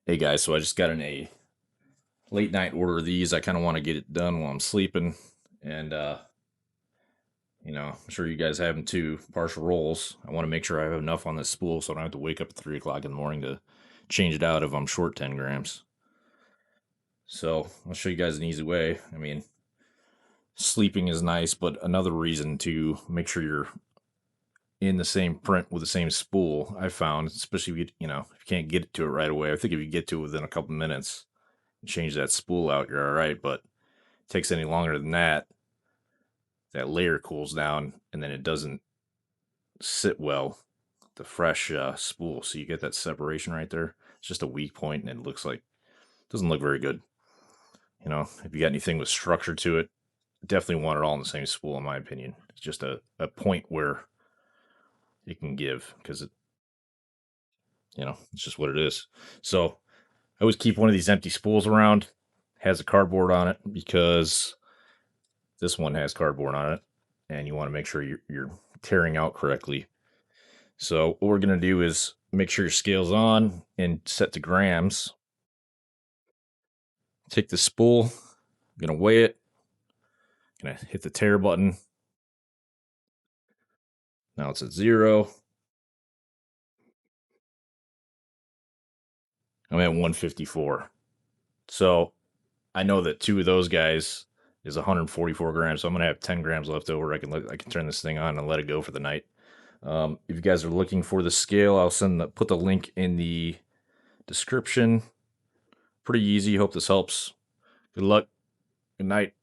Hey guys, so I just got in a late night order of these. I kind of want to get it done while I'm sleeping. And I'm sure you guys have them too, partial rolls. I want to make sure I have enough on this spool so I don't have to wake up at 3 o'clock in the morning to change it out if I'm short 10 grams. So I'll show you guys an easy way. I mean, sleeping is nice, but another reason to make sure you're in the same print with the same spool, I found, especially if if you can't get to it right away. I think if you get to it within a couple minutes, change that spool out, you're all right. But takes any longer than that, that layer cools down and then it doesn't sit well, the fresh spool. So you get that separation right there. It's just a weak point and it looks like, doesn't look very good. If you got anything with structure to it, definitely want it all in the same spool, in my opinion. It's just a point where it can give because it's just what it is. So I always keep one of these empty spools around, has a cardboard on it because this one has cardboard on it, and you want to make sure you're tearing out correctly. So what we're going to do is make sure your scale's on and set to grams. Take the spool, I'm going to weigh it, going to hit the tare button. Now it's at 0. I'm at 154. So I know that 2 of those guys is 144 grams. So I'm going to have 10 grams left over. I can turn this thing on and let it go for the night. If you guys are looking for the scale, I'll put the link in the description. Pretty easy. Hope this helps. Good luck. Good night.